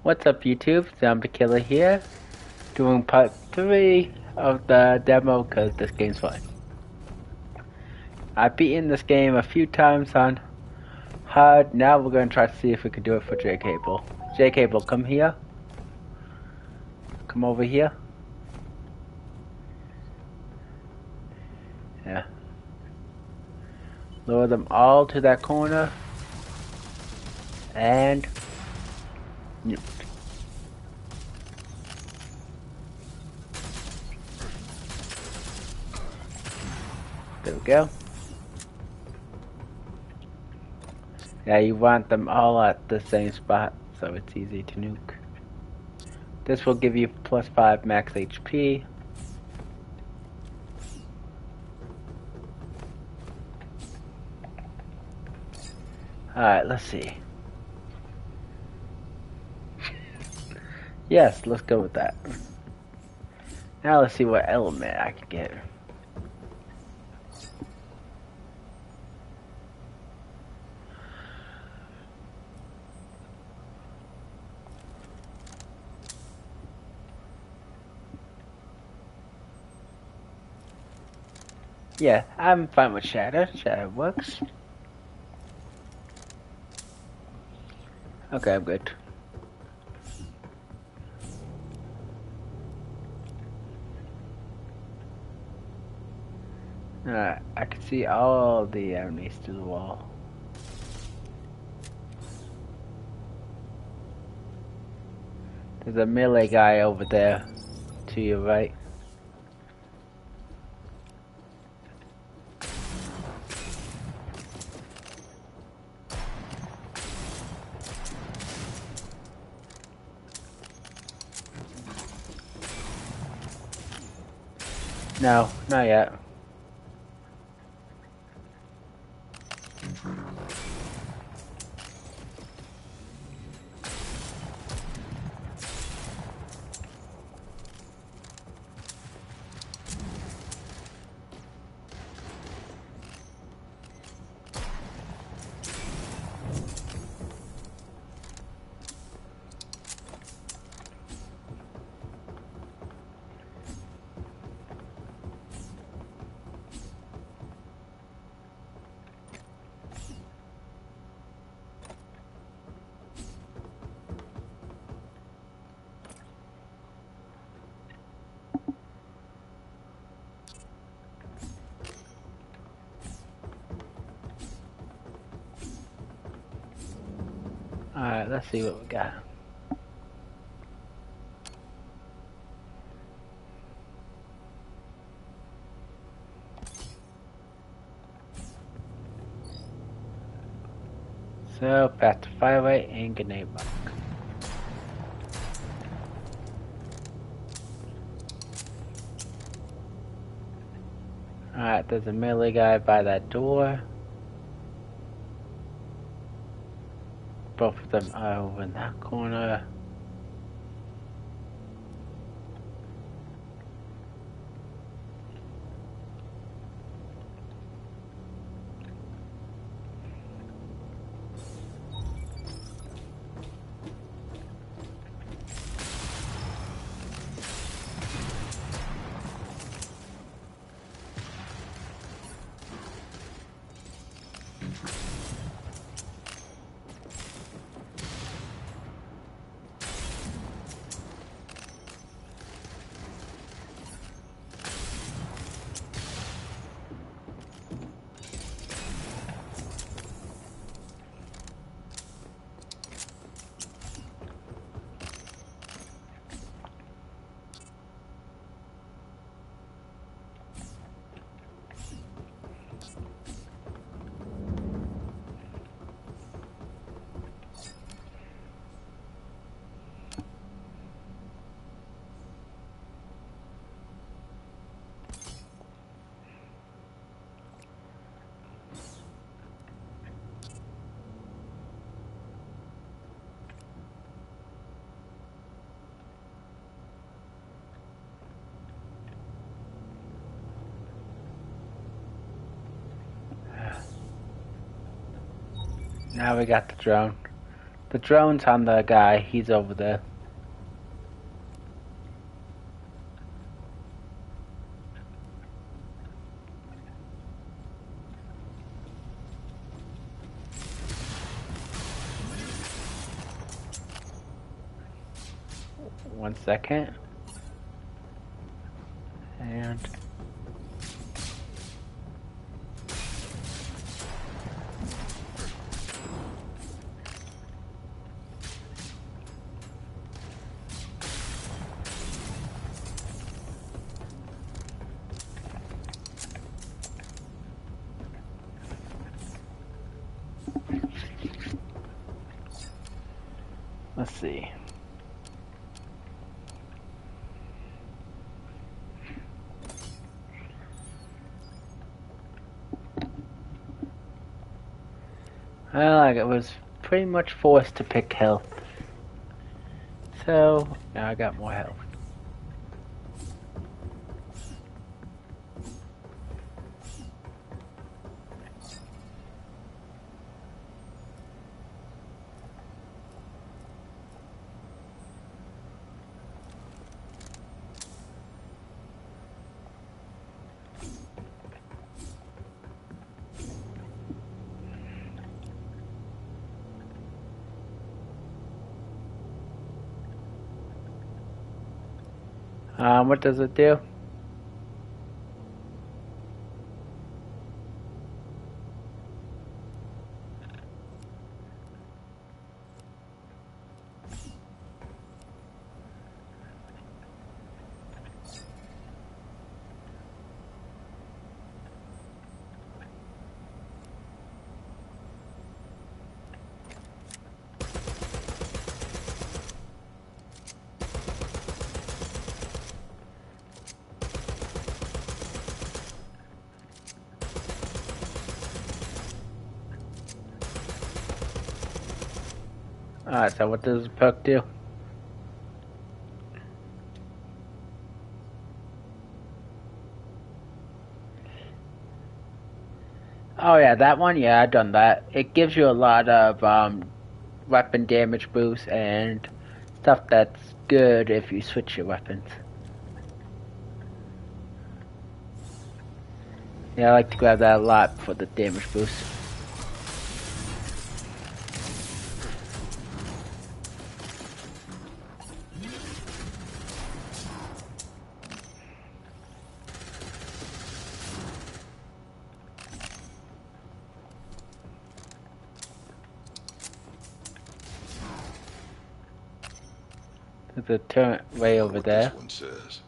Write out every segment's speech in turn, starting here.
What's up YouTube? Zombie Killer here, doing part 3 of the demo because this game's fun. I've beaten this game a few times on hard, now we're going to try to see if we can do it for J-Cable. J-Cable, come here. Come over here. Yeah. Lower them all to that corner. And... Nuke. There we go. Yeah, you want them all at the same spot, so it's easy to nuke. This will give you plus 5 max HP. Alright, let's see. Yes, let's go with that. Now let's see what element I can get. Yeah, I'm fine with Shatter. Shatter works. Okay, I'm good. Alright, I can see all the enemies through the wall. There's a melee guy over there to your right. No, not yet. Alright, let's see what we got. So, back to Firelight and Grenade Block. Alright, there's a melee guy by that door. Both of them are over in that corner. Now we got the drone. The drone's on the guy. He's over there. One second. And let's see. Well, I was pretty much forced to pick health. So, now I got more health. What does it do? Alright, so what does the perk do? Oh yeah, that one? Yeah, I've done that. It gives you a lot of weapon damage boost and stuff that's good if you switch your weapons. Yeah, I like to grab that a lot for the damage boost. There's a turret way over there. This one says.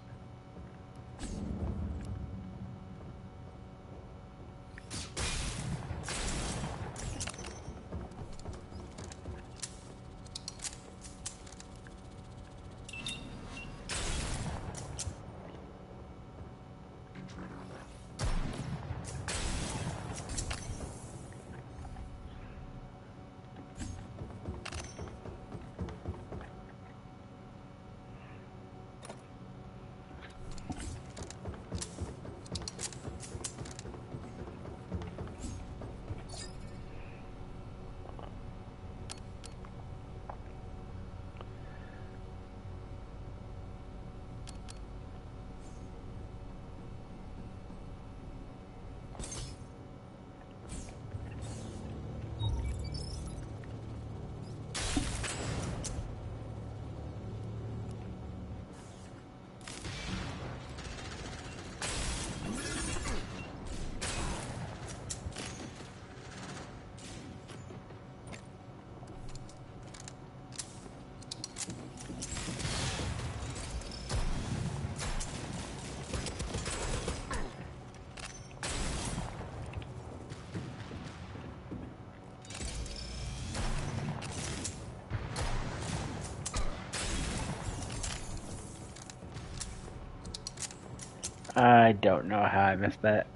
I don't know how I missed that.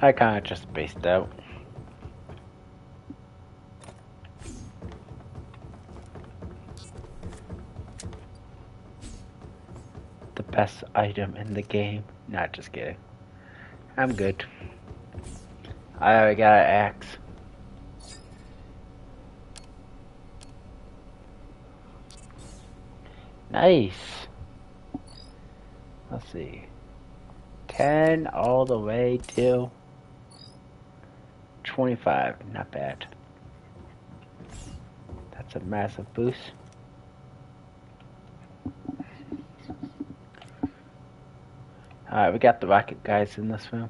I kinda just spaced out. The best item in the game. Not just kidding. I'm good. I already got an axe. Nice. Let's see. 10 all the way to 25. Not bad. That's a massive boost. Alright, we got the rocket guys in this room.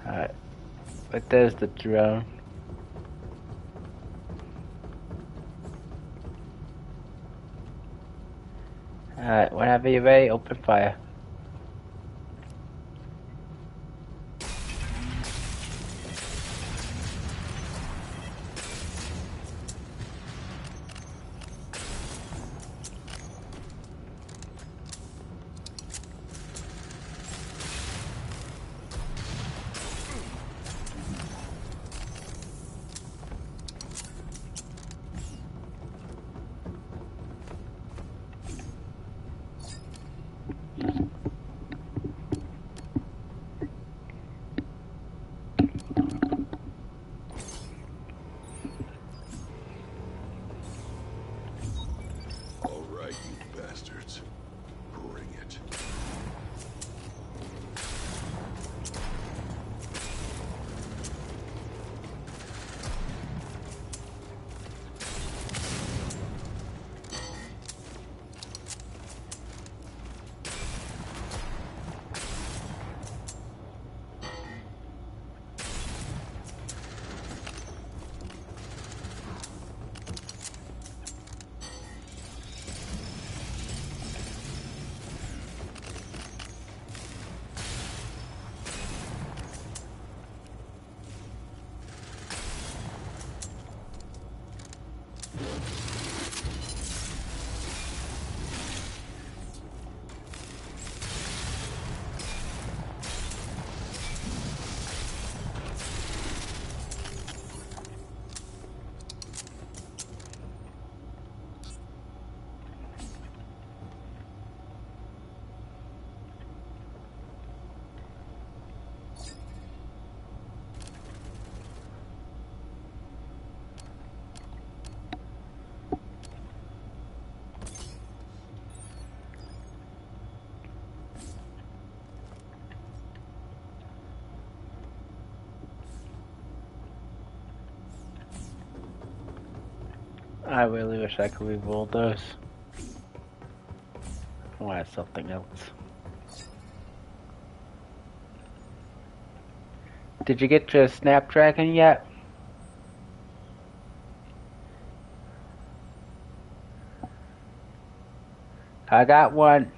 Alright. But there's the drone. Alright, whenever you're ready, open fire. I really wish I could re-roll those. Why something else? Did you get your Snapdragon yet? I got one.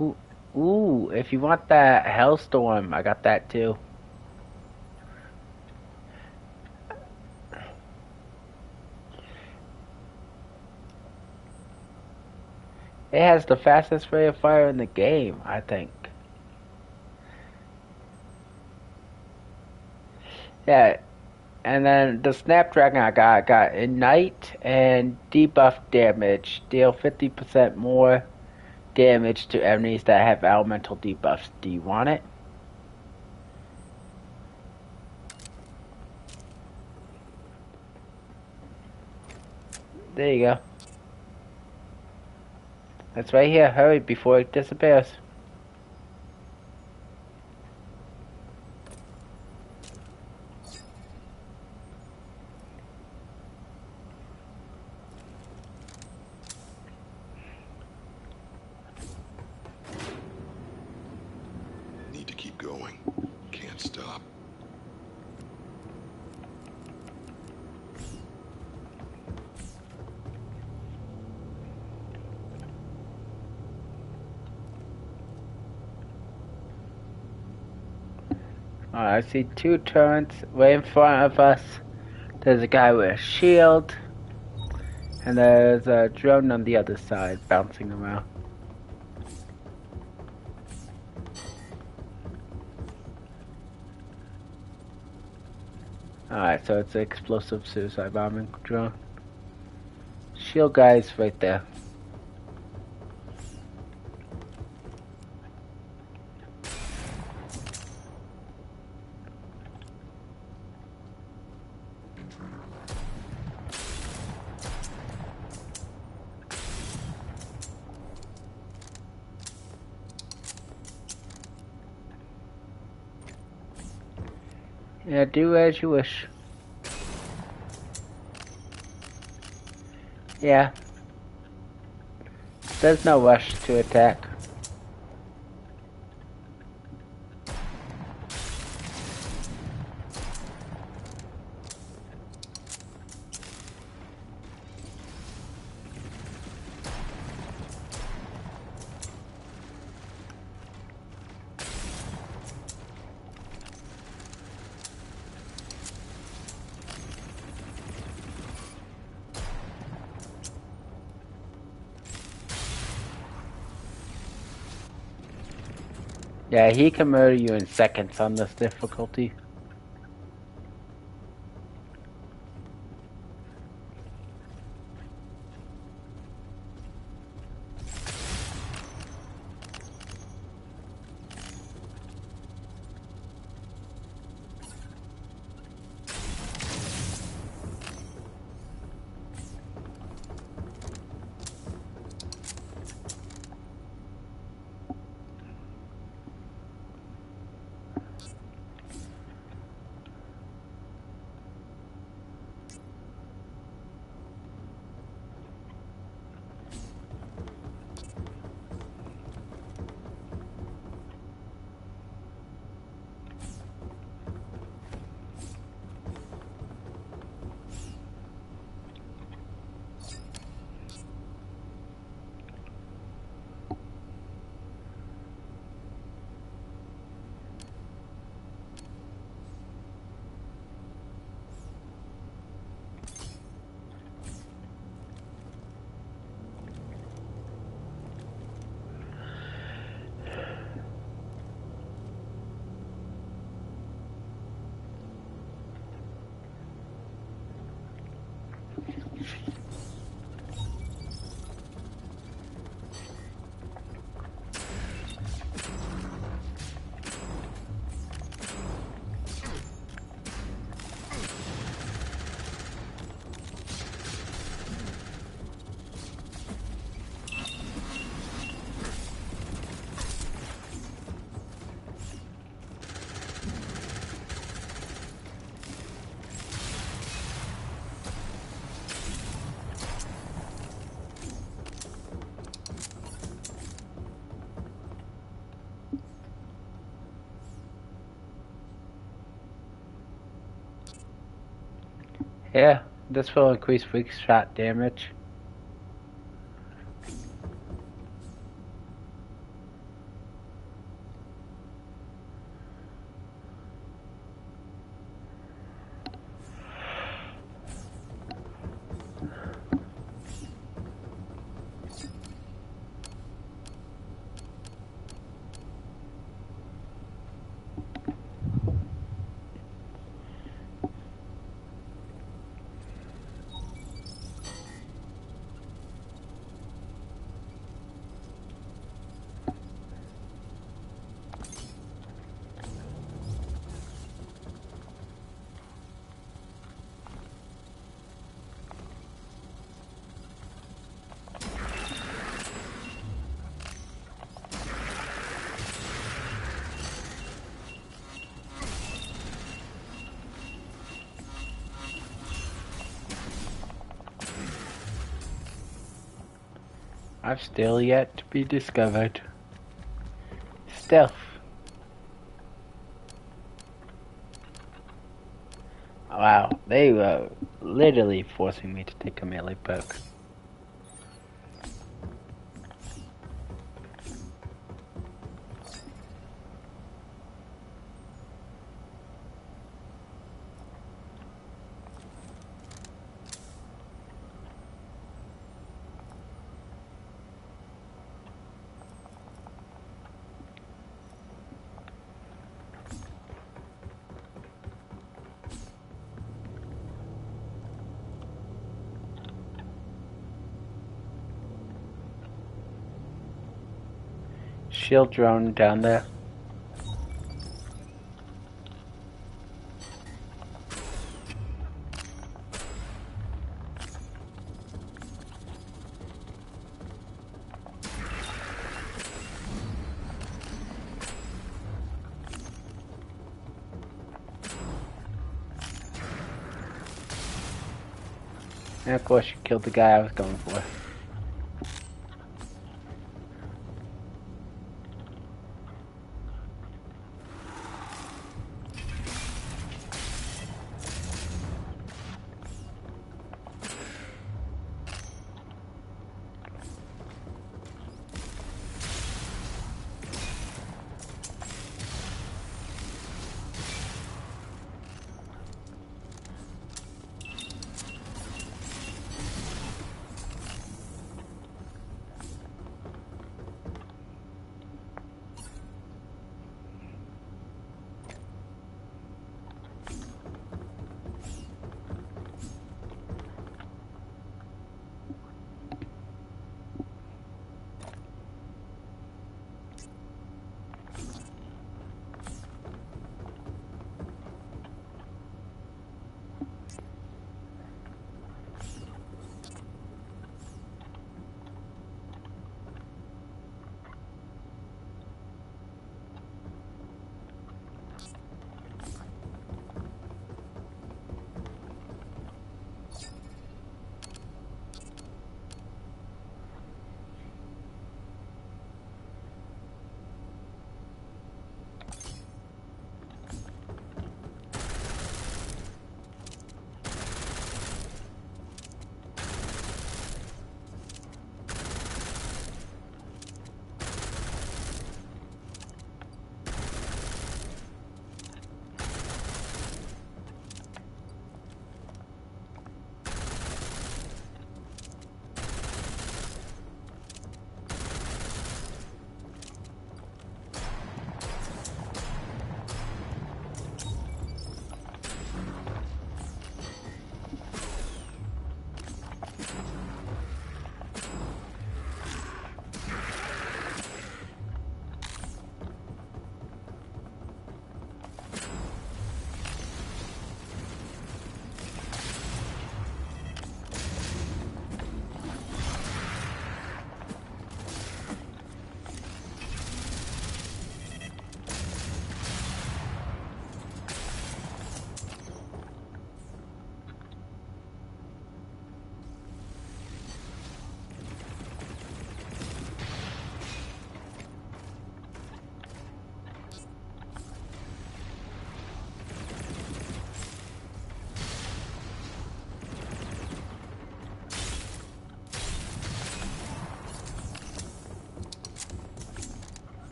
Ooh, if you want that Hellstorm, I got that too. It has the fastest rate of fire in the game, I think. Yeah, and then the Snapdragon I got Ignite and debuff damage. Deal 50% more damage to enemies that have elemental debuffs. Do you want it? There you go. It's right here. Hurry before it disappears. Need to keep going. Can't stop. I see two turrets right in front of us. There's a guy with a shield. And there's a drone on the other side bouncing around. Alright, so it's an explosive suicide bombing drone. Shield guy's right there. Yeah, do as you wish. Yeah. There's no rush to attack. Yeah, he can murder you in seconds on this difficulty. Yeah, this will increase weak shot damage. I've still yet to be discovered. Stealth. Wow, they were literally forcing me to take a melee poke. Shield drone down there. And of course, you killed the guy I was going for.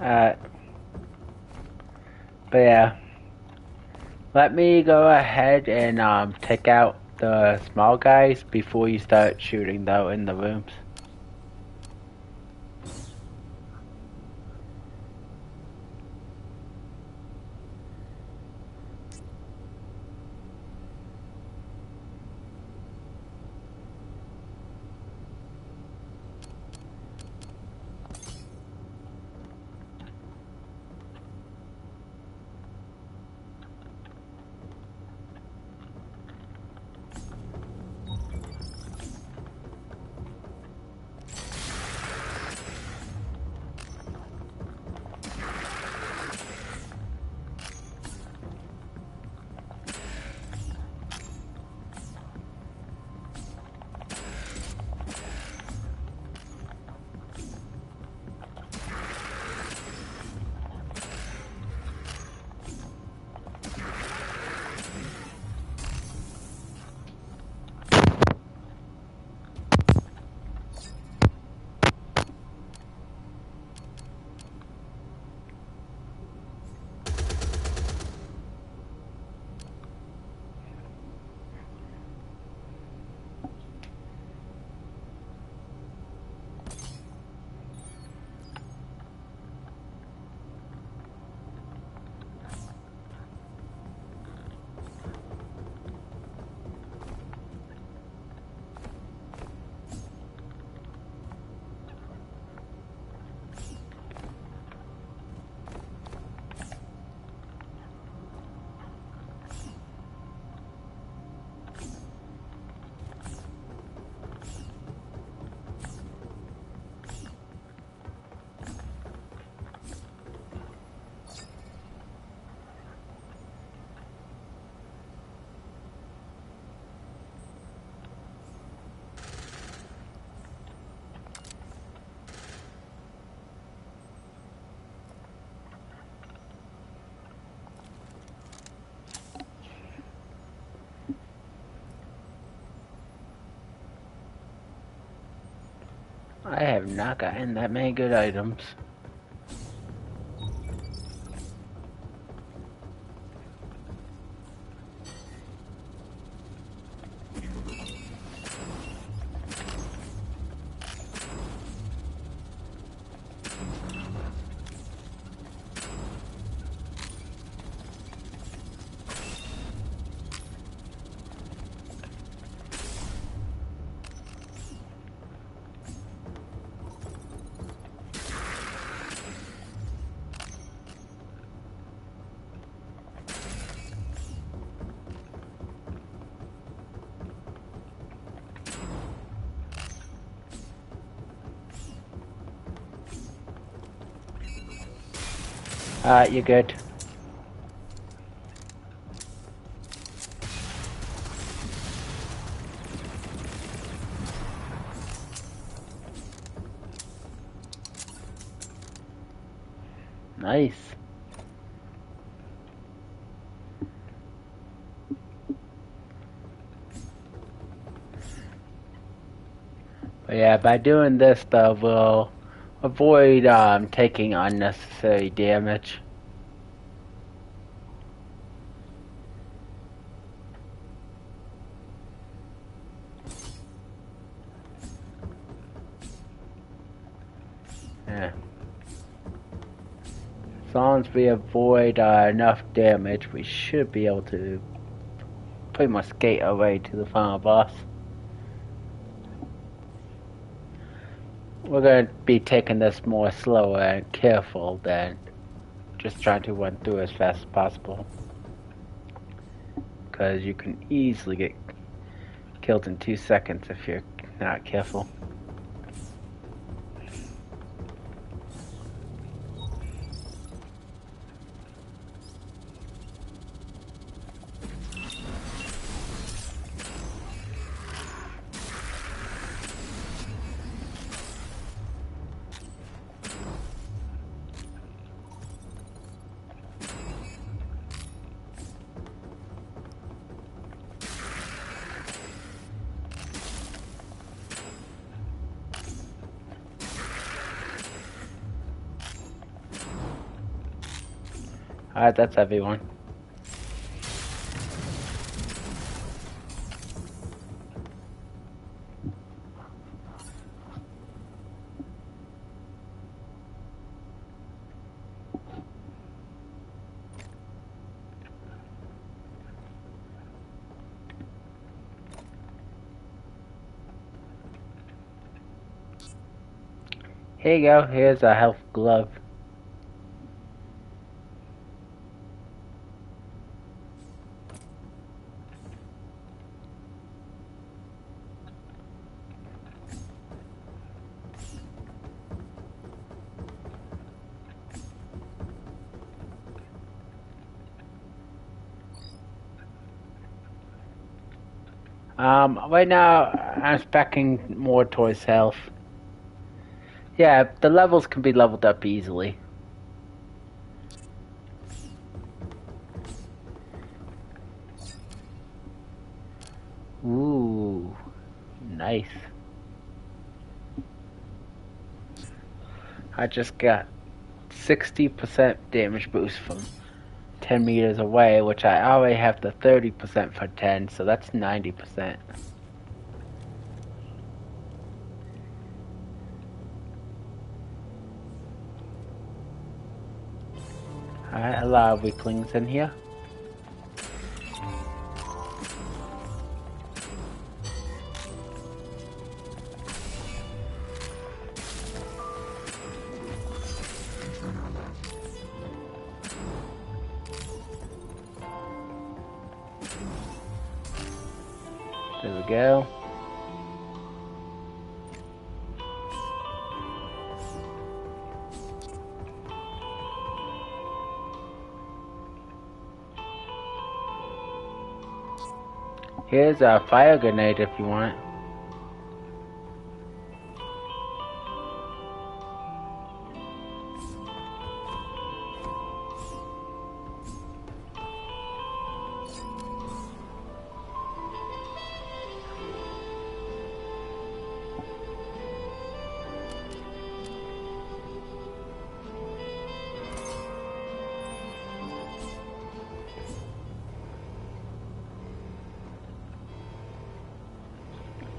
Alright. But yeah. Let me go ahead and take out the small guys before you start shooting though in the rooms. have not gotten that many good items. Alright, you're good. Nice. But yeah, by doing this though, we'll avoid taking unnecessary damage. Yeah. As long as we avoid enough damage, we should be able to pretty much skate our way to the final boss. We're going to be taking this more slower and careful than just trying to run through as fast as possible. Because you can easily get killed in 2 seconds if you're not careful. Alright, that's everyone. Here you go, here's a health glove. Right now, I'm speccing more towards health. Yeah, the levels can be leveled up easily. Ooh, nice. I just got 60% damage boost from 10 meters away, which I already have the 30% for 10, so that's 90%. Alright, a lot of weaklings in here. There we go. Here's a fire grenade if you want.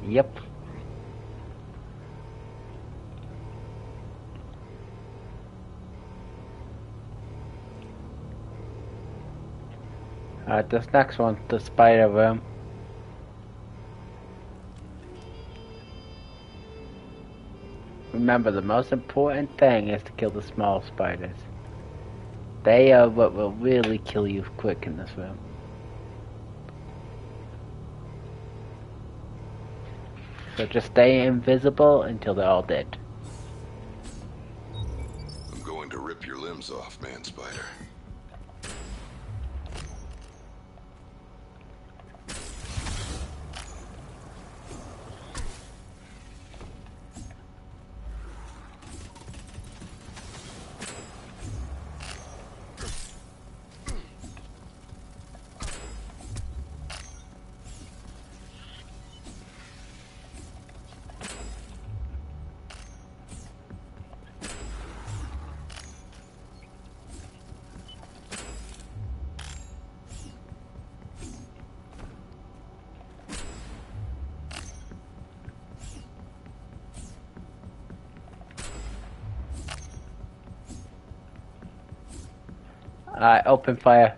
Yep. This next one's the spider room. Remember, the most important thing is to kill the small spiders. They are what will really kill you quick in this room. So just stay invisible until they're all dead. I'm going to rip your limbs off, man spider. Open fire.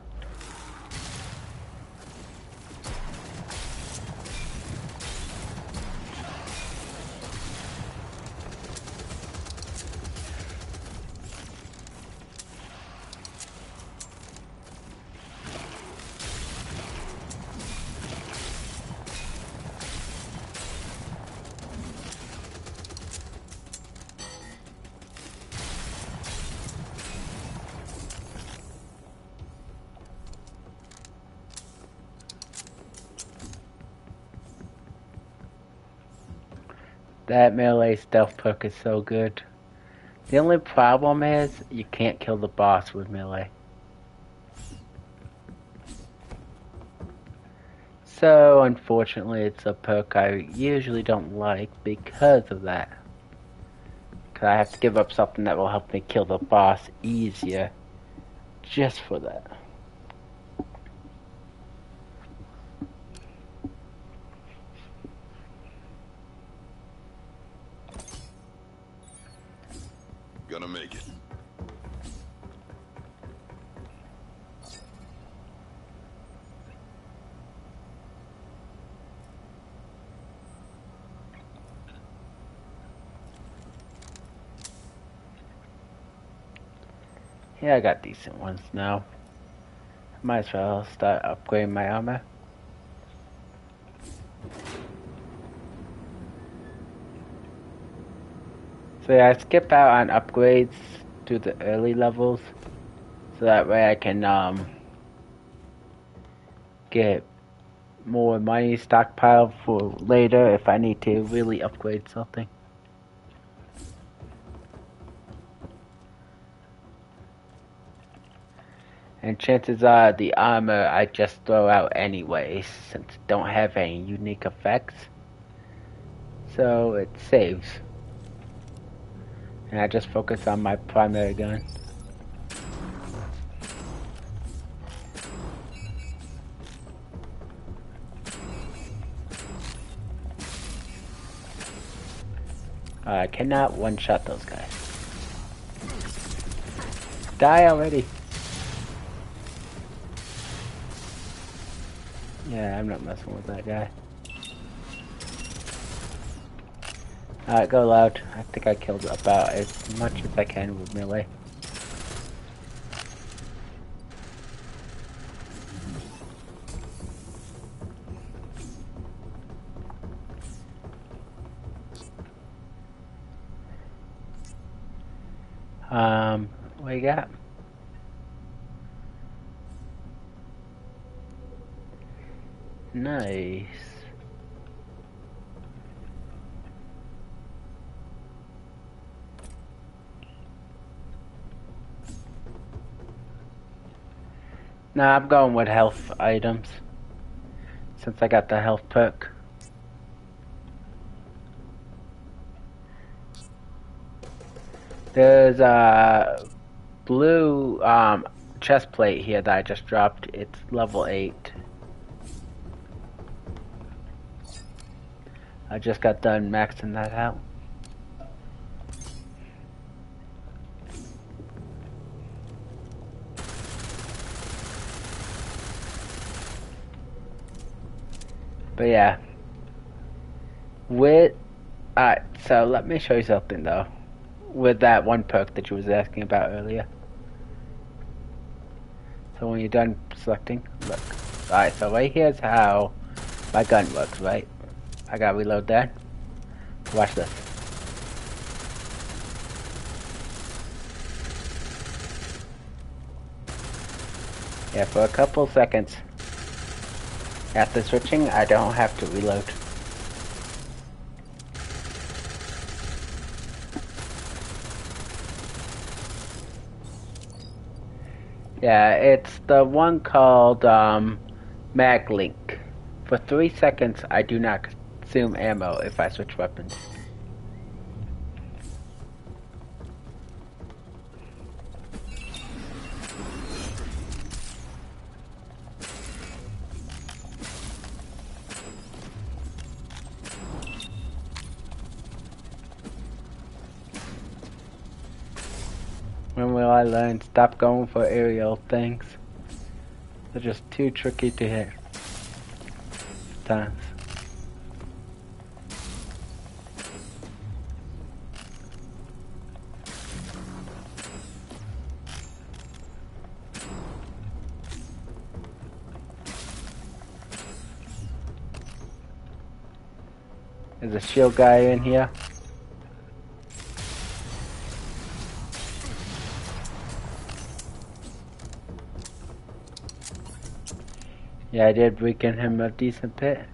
That melee stealth perk is so good. The only problem is you can't kill the boss with melee. So unfortunately it's a perk I usually don't like because of that. Because I have to give up something that will help me kill the boss easier just for that. Gonna make it. Yeah, I got decent ones now. Might as well start upgrading my armor. So yeah, I skip out on upgrades to the early levels, so that way I can get more money stockpiled for later if I need to really upgrade something. And chances are the armor I just throw out anyways, since it don't have any unique effects. So it saves. And I just focus on my primary gun. I cannot one-shot those guys. Die already! Yeah, I'm not messing with that guy. Alright, go loud. I think I killed about as much as I can with melee. What you got? Nice. Nah, I'm going with health items. Since I got the health perk. There's a blue chest plate here that I just dropped. It's level 8. I just got done maxing that out. But yeah. Alright, so let me show you something though. With that one perk that you was asking about earlier. So when you're done selecting, look. Alright, so right here's how my gun works, right? I gotta reload that. Watch this. Yeah, for a couple seconds after switching, I don't have to reload. Yeah, it's the one called Mag Link. For 3 seconds, I do not consume ammo if I switch weapons. When will I learn? Stop going for aerial things. They're just too tricky to hit. Times. There's a shield guy in here. Yeah, I did weaken him a decent bit.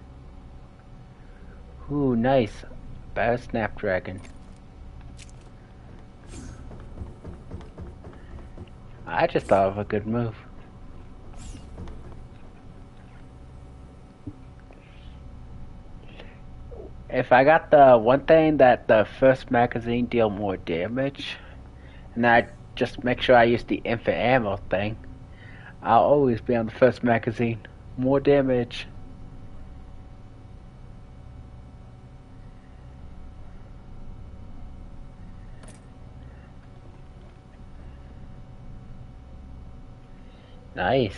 Ooh, nice. Better Snapdragon. I just thought of a good move. If I got the one thing that the first magazine deal more damage, and I just make sure I use the infinite ammo thing, I'll always be on the first magazine. More damage. Nice.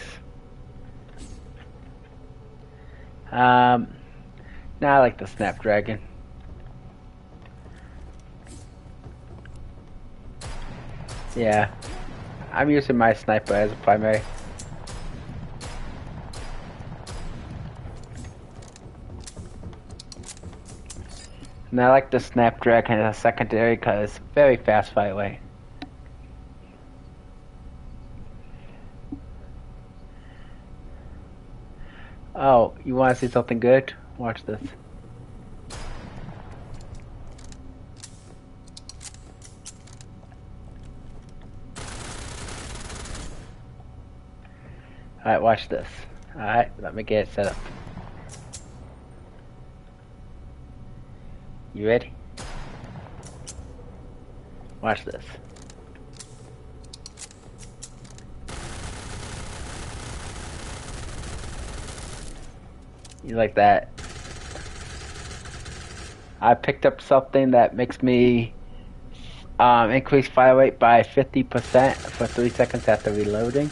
Now I like the Snapdragon. Yeah. I'm using my sniper as a primary. And I like the Snapdragon as a secondary because it's very fast fire rate. Oh, you want to see something good? Watch this. Alright, watch this. Alright, let me get it set up. You ready? Watch this. You like that? I picked up something that makes me increase fire rate by 50% for 3 seconds after reloading.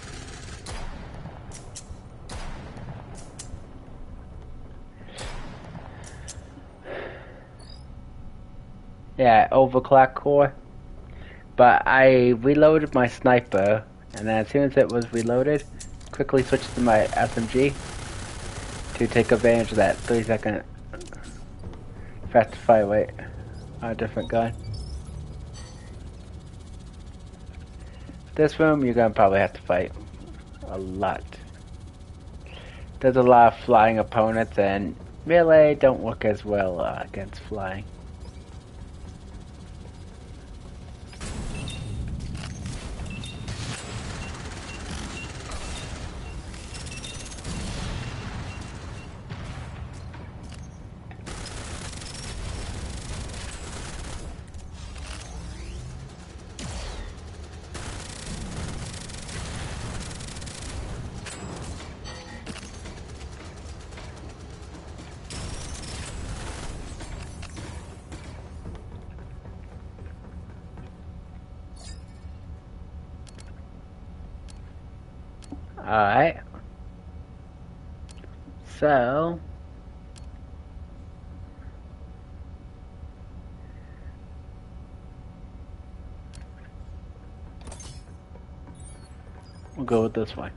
Yeah, overclock core. But I reloaded my sniper, and then as soon as it was reloaded, quickly switched to my SMG to take advantage of that 3-second faster fire rate on a different gun. This room, you're gonna probably have to fight a lot. There's a lot of flying opponents, and melee don't work as well against flying. Alright. So we'll go with this one.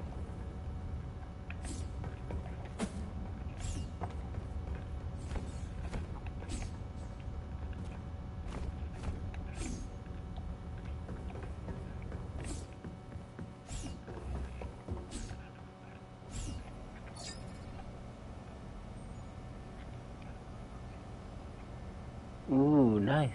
Ooh, nice.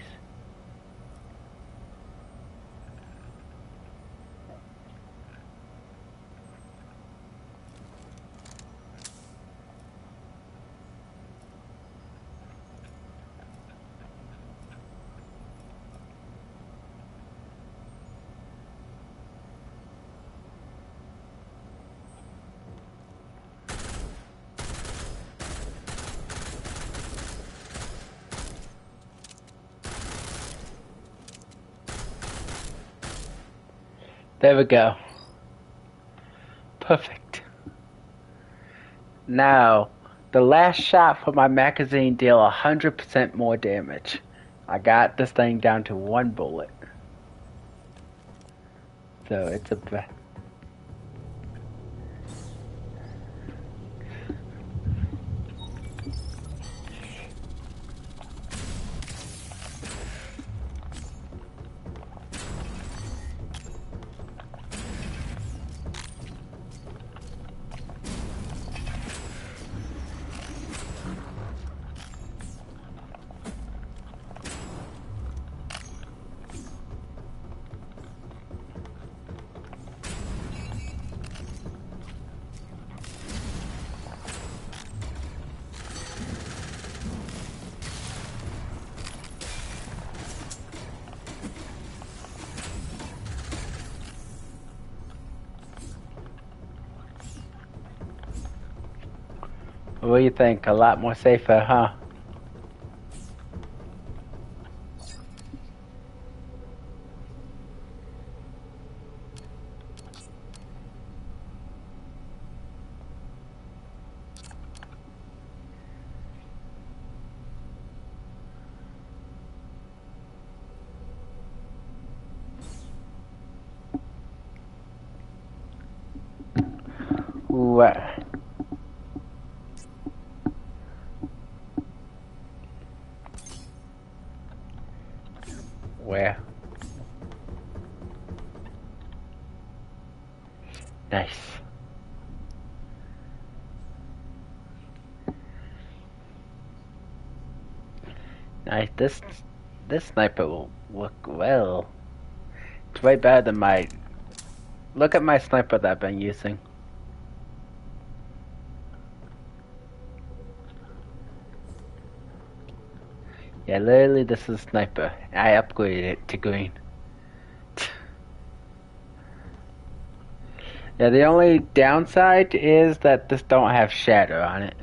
There we go. Perfect. Now, the last shot for my magazine deal 100% more damage. I got this thing down to 1 bullet. So it's a... What do you think? A lot more safer, huh? What? Where? Nice. Nice. This sniper will work well. It's way better than my... Look at my sniper that I've been using. Yeah, literally this is sniper. I upgraded it to green. Yeah, the only downside is that this don't have shatter on it.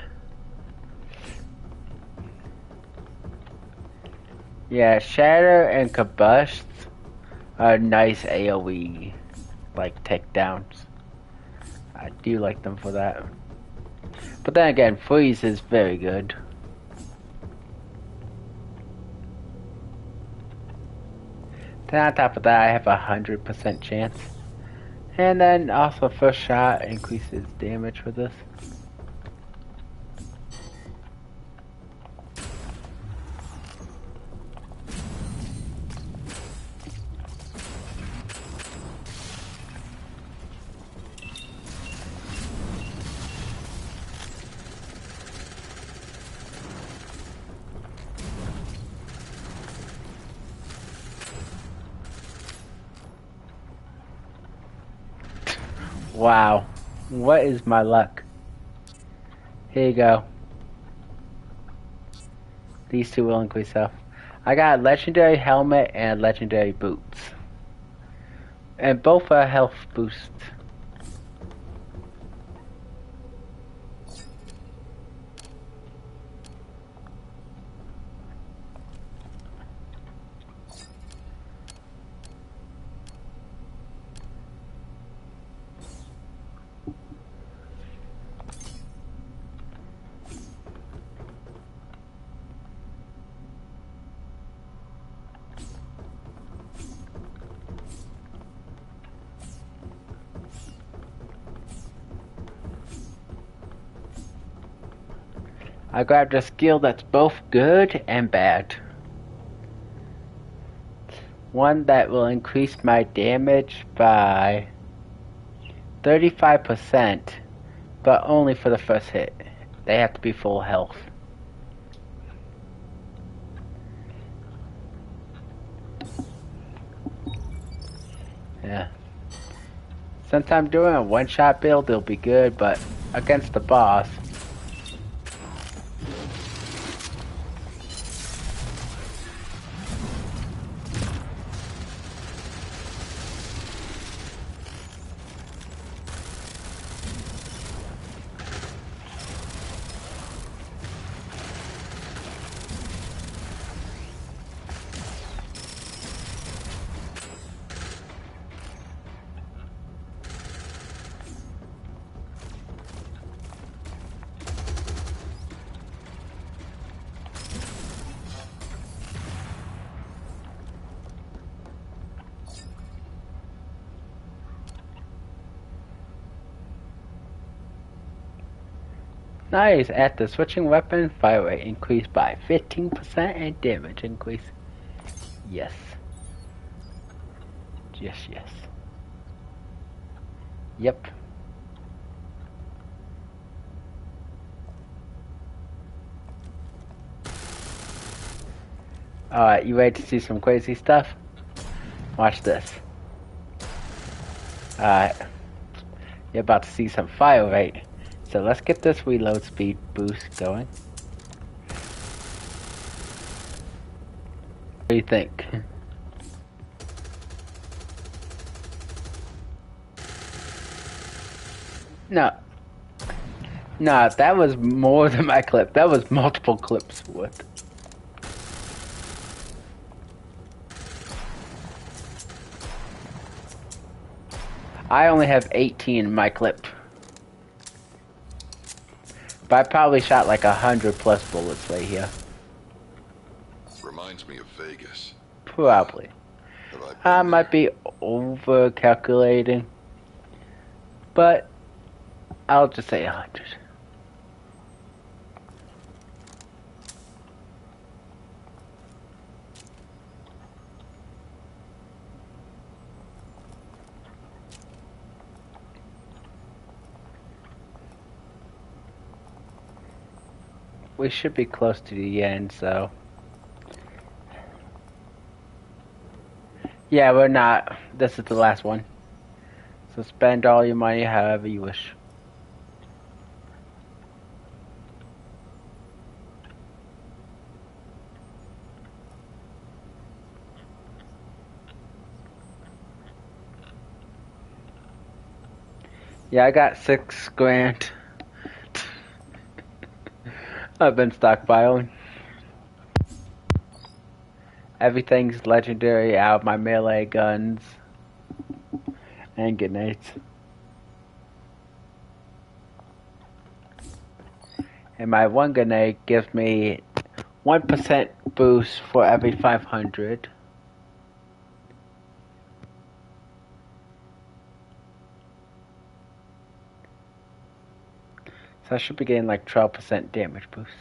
Yeah, shatter and combust are nice AoE like takedowns. I do like them for that. But then again, freeze is very good. Then on top of that, I have 100% chance. And then also first shot increases damage with this. Wow. What is my luck? Here you go. These two will increase health. I got a legendary helmet and legendary boots. And both are health boosts. I grabbed a skill that's both good and bad. One that will increase my damage by 35%, but only for the first hit. They have to be full health. Yeah. Since I'm doing a one-shot build, it'll be good, but against the boss... Nice! After switching weapon, fire rate increased by 15% and damage increase. Yes. Yes, yes. Yep. Alright, you ready to see some crazy stuff? Watch this. Alright. You're about to see some fire rate. So let's get this reload speed boost going. What do you think? No. No, that was more than my clip. That was multiple clips worth. I only have 18 in my clip. But I probably shot like 100 plus bullets right here. Reminds me of Vegas. Probably. Have I I might be over calculating. But I'll just say 100. We should be close to the end, so... Yeah, we're not. This is the last one. So spend all your money however you wish. Yeah, I got 6 grand. I've been stockpiling. Everything's legendary out of my melee guns and grenades. And my one grenade gives me 1% boost for every 500. So I should be getting like 12% damage boost.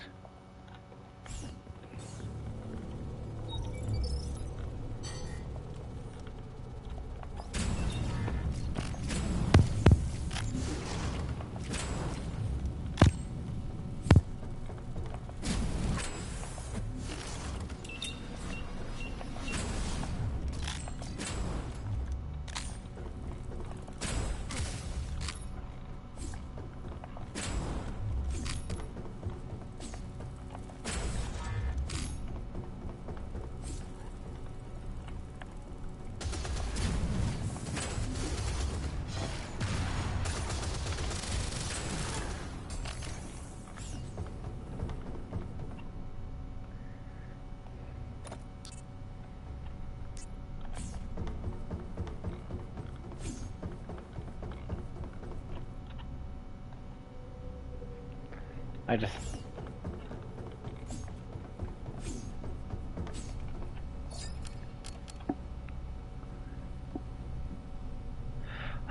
I just...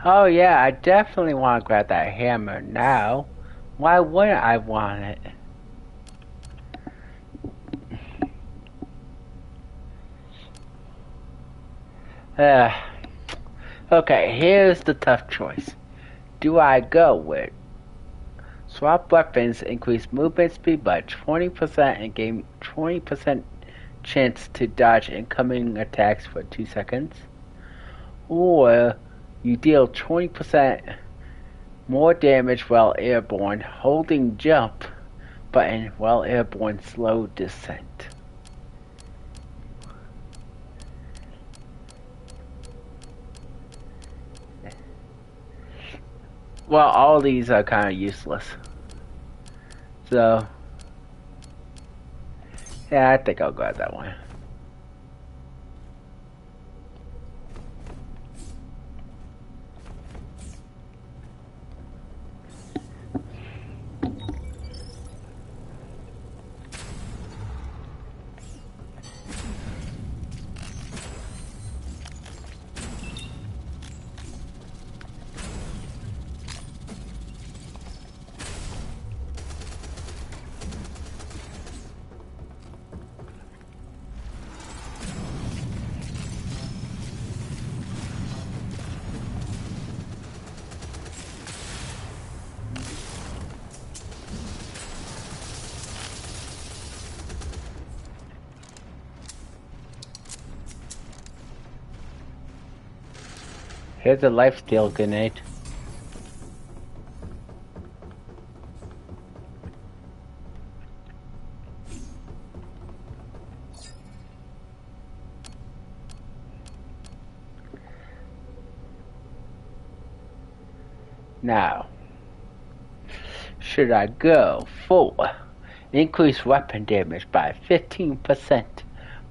Oh yeah, I definitely want to grab that hammer now. Why wouldn't I want it? Uh, okay, here's the tough choice. Do I go with swap weapons, increase movement speed by 20% and gain 20% chance to dodge incoming attacks for 2 seconds? Or you deal 20% more damage while airborne, holding jump button while airborne slow descent. Well, all these are kind of useless. So, yeah, I think I'll grab that one. Here's a lifesteal grenade. Now, should I go for increase weapon damage by 15%?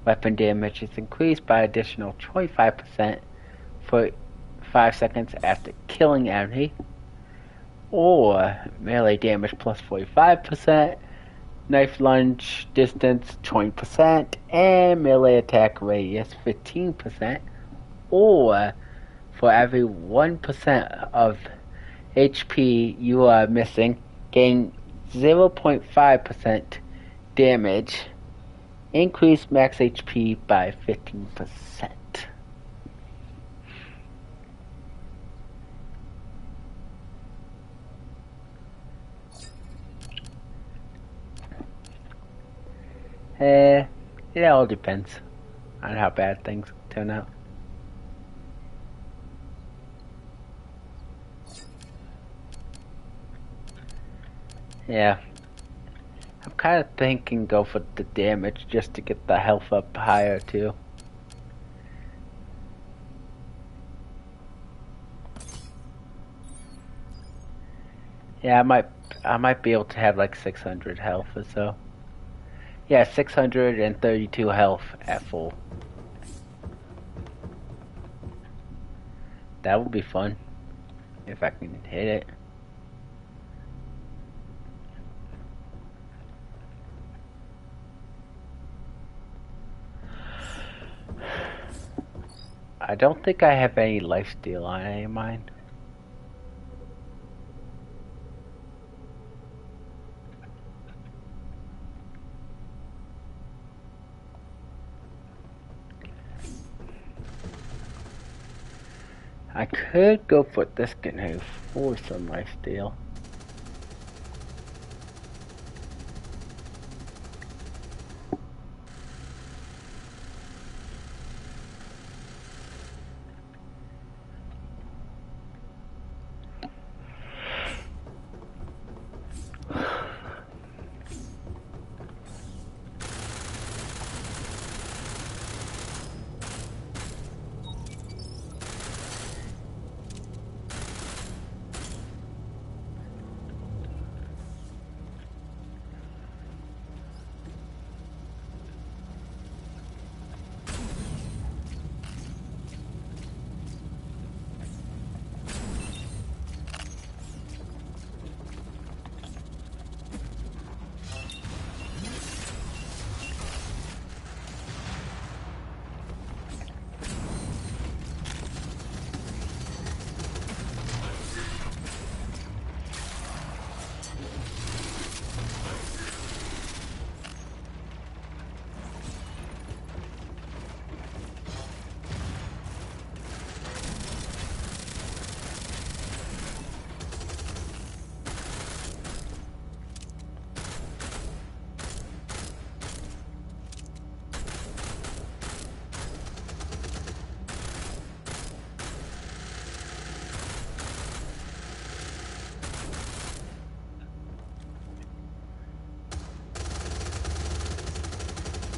Weapon damage is increased by additional 25% for 5 seconds after killing enemy. Or melee damage plus 45%, knife lunge distance 20%, and melee attack radius 15%. Or for every 1% of HP you are missing, gain 0.5% damage. Increase max HP by 15%. It all depends on how bad things turn out. Yeah. I'm kind of thinking go for the damage just to get the health up higher too. Yeah, I might be able to have like 600 health or so. Yeah, 632 health at full. That would be fun if I can hit it. I don't think I have any lifesteal on any of mine. I could go for this canoe for some lifesteal.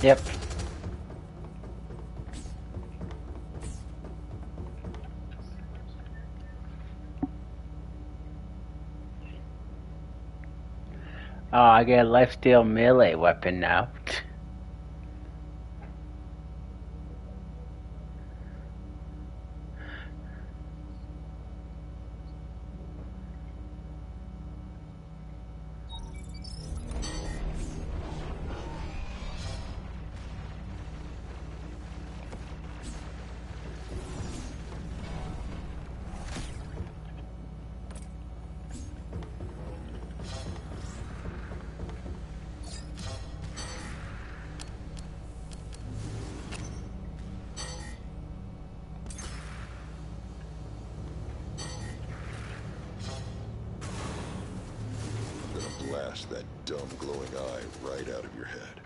Yep. Oh, I get a lifesteal melee weapon now. I'm gonna blast that dumb glowing eye right out of your head.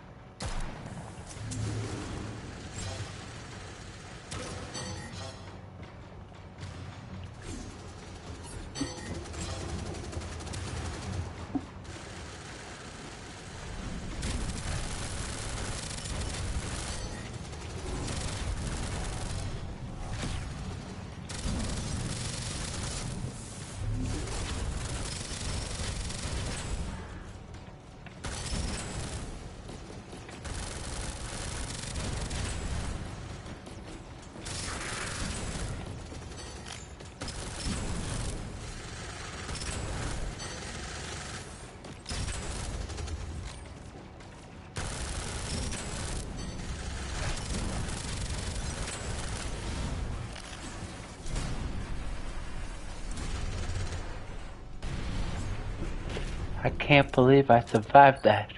I can't believe I survived that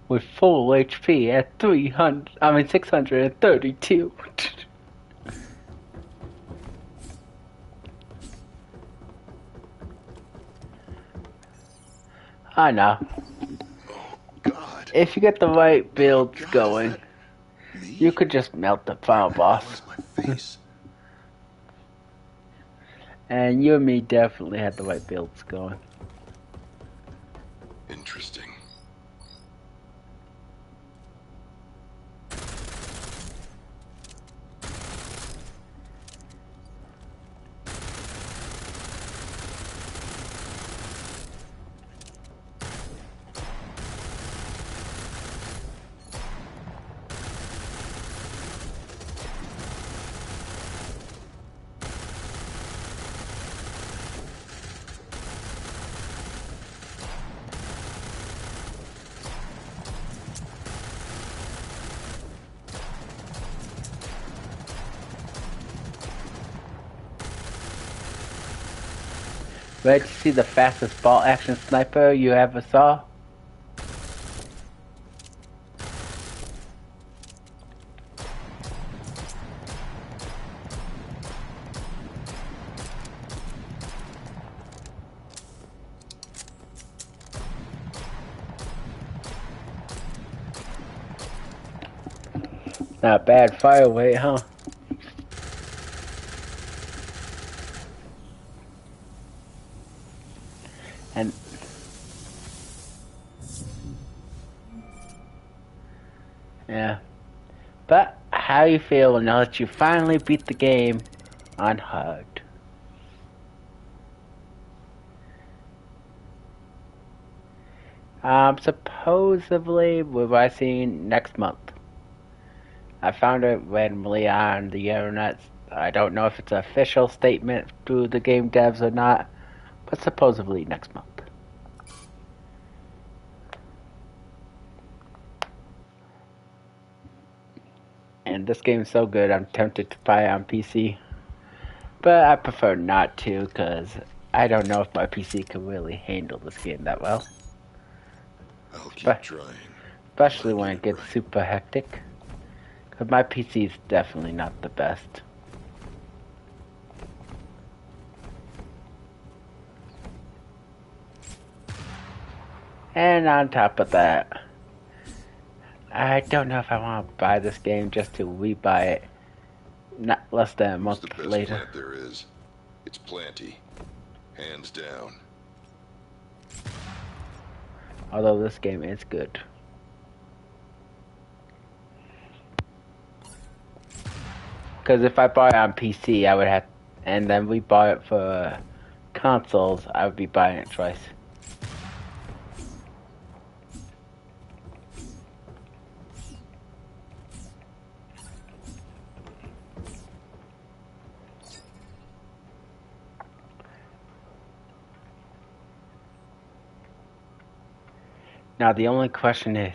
with full HP at 632. I know. God. If you get the right Oh builds God, is going, that me? you could just melt the final Where the boss. hell is my face? And you and me definitely had the right builds going. Interesting. Ready to see the fastest ball action sniper you ever saw? Not bad fire rate, huh? And yeah. But how you feel now that you finally beat the game on hard? Supposedly we're releasing next month. I found it randomly on the internet. I don't know if it's an official statement through the game devs or not, but supposedly next month. And this game is so good, I'm tempted to buy it on PC. But I prefer not to, because I don't know if my PC can really handle this game that well. I'll keep But trying. especially I'll when get it it gets right. super hectic. Because my PC is definitely not the best. And on top of that, I don't know if I want to buy this game just to rebuy it not less than a Who's the month best later. plant there is? It's Planty. Hands down. Although this game is good. Because if I bought it on PC, I would have, and then we bought it for consoles, I would be buying it twice. Now the only question is,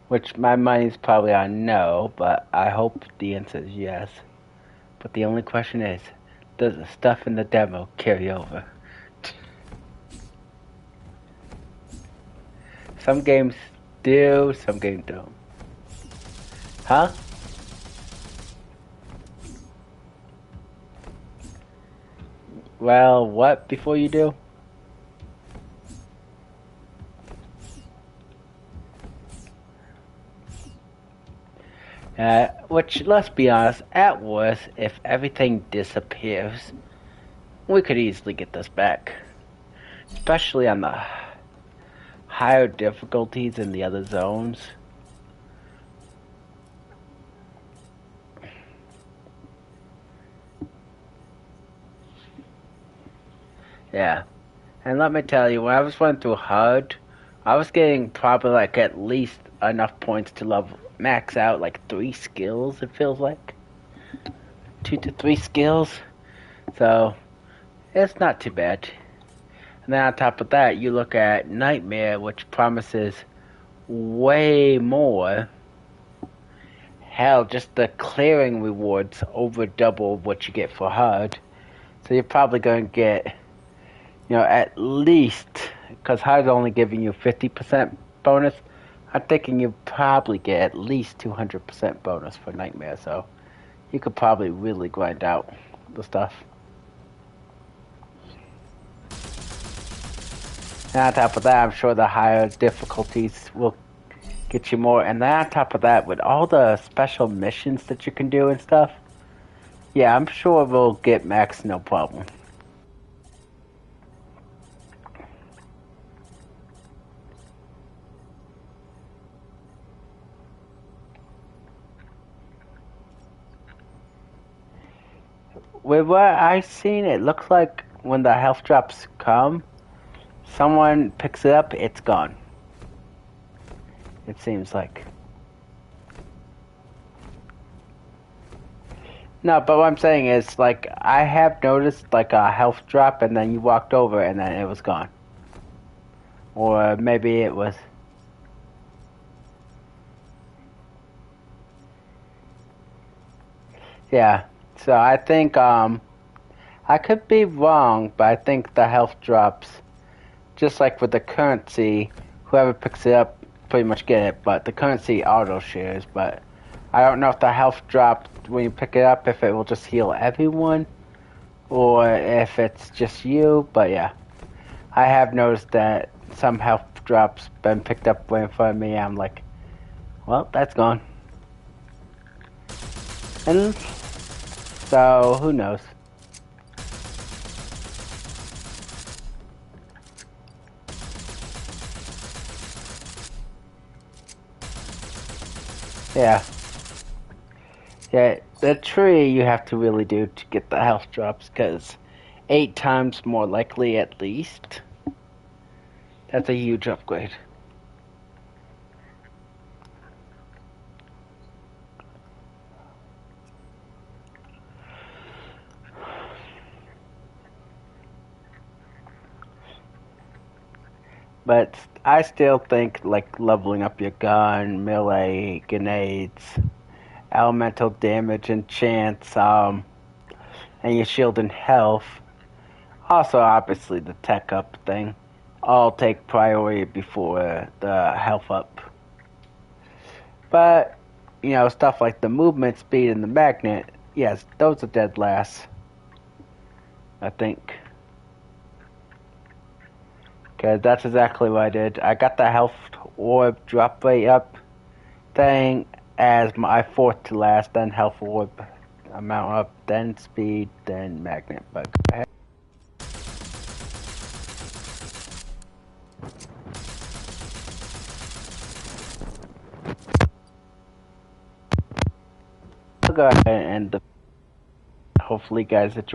which my money's probably on no, but I hope the answer is yes. But the only question is, does the stuff in the demo carry over? Some games do, some games don't. Huh? Well, what before you do? Which, let's be honest, at worst, if everything disappears, we could easily get this back. Especially on the higher difficulties in the other zones. Yeah. And let me tell you, when I was running through hard, I was getting probably like at least enough points to level max out like 3 skills, it feels like. 2 to 3 skills. So, it's not too bad. And then on top of that, you look at Nightmare, which promises way more. Hell, just the clearing rewards over double what you get for hard. So you're probably going to get, at least, because hard's only giving you 50% bonus, I'm thinking you probably get at least 200% bonus for Nightmare. So you could probably really grind out the stuff. And on top of that, I'm sure the higher difficulties will get you more. And then on top of that, with all the special missions that you can do and stuff, yeah, I'm sure we'll get max no problem. With what I've seen, it looks like when the health drops come, someone picks it up, it's gone. It seems like. No, but what I'm saying is, like, I have noticed, like, a health drop, and then you walked over, and then it was gone. Or maybe it was... Yeah, so I think, I could be wrong, but I think the health drops, just like with the currency, whoever picks it up pretty much get it, but the currency auto shares, but I don't know if the health drop when you pick it up, if it will just heal everyone, or if it's just you, but yeah. I have noticed that some health drops been picked up right in front of me, I'm like, well, that's gone. And so, who knows? Yeah. Yeah, the tree you have to really do to get the health drops, because 8 times more likely at least. That's a huge upgrade. But I still think like leveling up your gun, melee, grenades, elemental damage and chance, and your shield and health. Also, obviously, the tech up thing. All take priority before the health up. But, stuff like the movement speed and the magnet, yes, those are dead last. I think. Because that's exactly what I did. I got the health orb drop rate up thing as my fourth to last, then health orb amount up, then speed, then magnet. But go ahead. go ahead and end the. Hopefully, you guys enjoy.